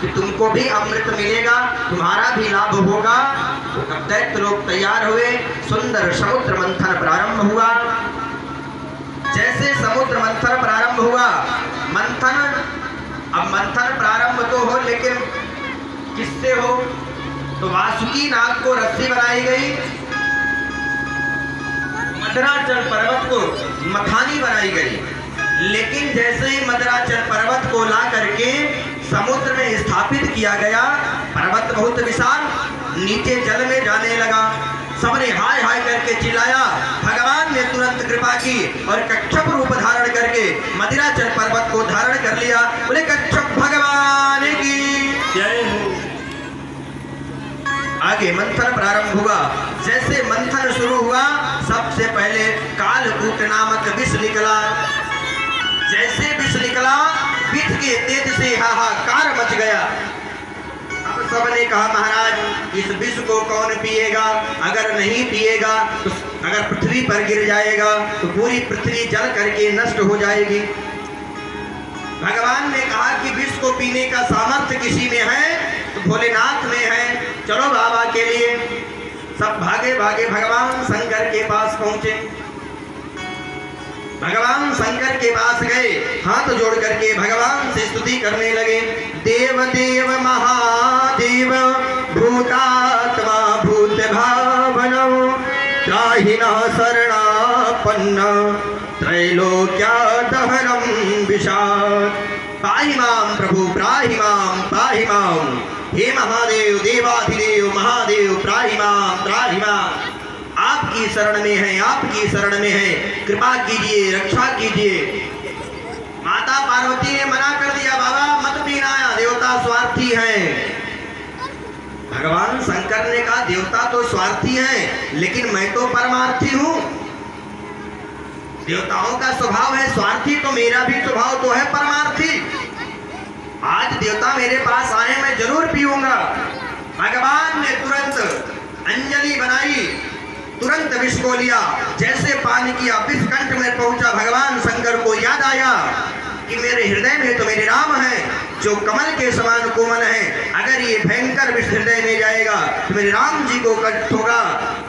कि तुमको भी अमृत मिलेगा, तुम्हारा भी लाभ होगा। तो तब दैत्य लोग तैयार हुए, सुंदर समुद्र मंथन प्रारंभ हुआ। जैसे समुद्र मंथन प्रारंभ हुआ, अब मंथन प्रारंभ तो हो, लेकिन किससे हो? तो वासुकी नाग को रस्सी बनाई गई, मदराचल पर्वत को मखानी बनाई गई। लेकिन जैसे ही मदराचल पर्वत को ला करके समुद्र में स्थापित किया गया, पर्वत बहुत विशाल नीचे जल में जाने लगा। सबने हाय हाय करके चिल्लाया। भगवान ने तुरंत कृपा की और कच्छप रूप धारण करके मदिराचल पर्वत को धारण कर लिया। बोले कच्छप भगवान की जय हो। आगे मंथन प्रारंभ हुआ। जैसे मंथन शुरू हुआ, सबसे पहले कालकूट नामक विष निकला। जैसे विष निकला, विष के तेज से हाहाकार मच गया। अब सबने कहा महाराज इस विष को कौन पिएगा? अगर नहीं पिएगा तो अगर पृथ्वी पर गिर जाएगा तो पूरी पृथ्वी जल करके नष्ट हो जाएगी। भगवान ने कहा कि विष को पीने का सामर्थ्य किसी में है? तो भोलेनाथ में है, चलो बाबा के लिए। सब भागे भागे भगवान शंकर के पास पहुंचे। भगवान शंकर के पास गए, हाथ जोड़ करके भगवान से स्तुति करने लगे। देव देव महादेव भूतात्मा भूत भावन त्राहि नः शरणापन्न त्रैलोक्यादहरं विशाल। पाहि मां प्रभु पाहि मां। हे महादेव देवाधिदेव महादेव पाहि मां। आपकी शरण में है, आपकी शरण में है, कृपा कीजिए, रक्षा कीजिए। माता पार्वती ने मना कर दिया, बाबा मत पीना, देवता स्वार्थी हैं। भगवान शंकर ने कहा देवता तो स्वार्थी हैं, लेकिन मैं तो परमार्थी हूं। देवताओं का स्वभाव है स्वार्थी, तो मेरा भी स्वभाव तो है परमार्थी। आज देवता मेरे पास आए, मैं जरूर पीऊंगा। भगवान ने तुरंत अंजलि बनाई, तुरंत विष को लिया। जैसे पान किया, विष कंठ में पहुंचा। भगवान शंकर को याद आया कि मेरे हृदय में तो मेरे राम है, जो कमल के समान कोमल है। अगर ये भयंकर विष हृदय में जाएगा तो मेरे राम जी को कष्ट होगा।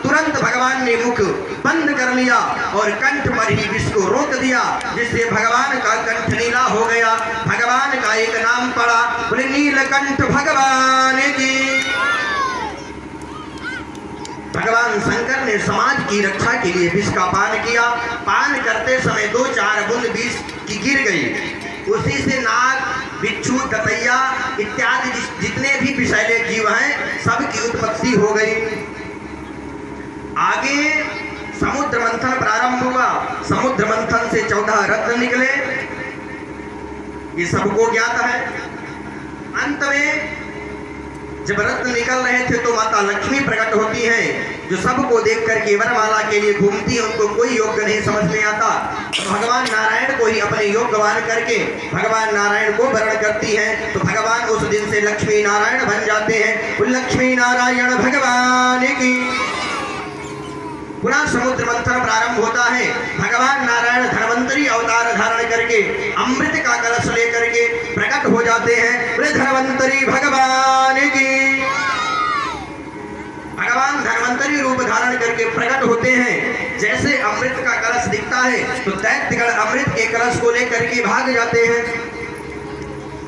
तुरंत भगवान ने मुख बंद कर लिया और कंठ पर ही विष को रोक दिया, जिससे भगवान का कंठ नीला हो गया। भगवान का एक नाम पड़ा, बोले नीलकंठ भगवान की। भगवान शंकर ने समाज की रक्षा के लिए विष का पान किया। पान करते समय 2-4 बूंद विष की गिर गई। उसी से नाग, बिच्छू, दतैया इत्यादि जितने भी विषैले जीव हैं, सबकी उत्पत्ति हो गई। आगे समुद्र मंथन प्रारंभ हुआ। समुद्र मंथन से 14 रत्न निकले, ये सबको ज्ञात है। अंत में जब रत्न निकल रहे थे तो माता लक्ष्मी प्रकट होती हैं, जो सबको देख करके वरमाला के लिए घूमती हैं। उनको कोई योग्य नहीं समझ में आता, तो भगवान नारायण को ही अपने योग्यवान करके भगवान नारायण को वरण करती हैं। तो भगवान उस दिन से लक्ष्मी नारायण बन जाते हैं। लक्ष्मी नारायण भगवान की। पुनः समुद्र मंथन प्रारंभ होता है। भगवान नारायण धन्वंतरी अवतार धारण करके अमृत का कलश लेकर के प्रकट हो जाते हैं। बोले धन्वंतरी भगवान की। भगवान धन्वंतरी रूप धारण करके प्रकट होते हैं। जैसे अमृत का कलश दिखता है तो दैत्यगण अमृत के कलश को लेकर के भाग जाते हैं।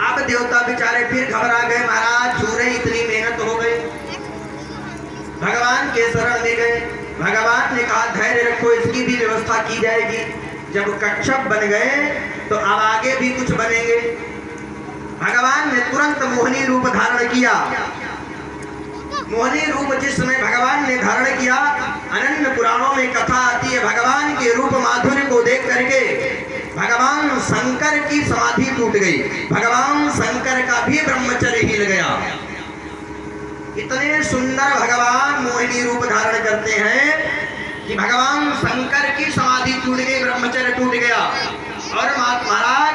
अब देवता बेचारे फिर घबरा गए, महाराज छू रहे, इतनी मेहनत हो गई। भगवान के शरण में गए। भगवान ने कहा धैर्य रखो, इसकी भी व्यवस्था की जाएगी। जब कच्छप बन गए तो अब आगे भी कुछ बनेंगे। भगवान ने तुरंत मोहिनी रूप धारण किया। मोहिनी रूप जिस समय भगवान ने धारण किया, अनन्य पुराणों में कथा आती है, भगवान के रूप माधुर्य को देख करके भगवान शंकर की समाधि टूट गई। भगवान शंकर का भी ब्रह्मचर्य हिल गया। इतने सुंदर भगवान मोहिनी रूप धारण करते हैं कि भगवान शंकर की समाधि टूट गई, ब्रह्मचर्य टूट गया। और महाराज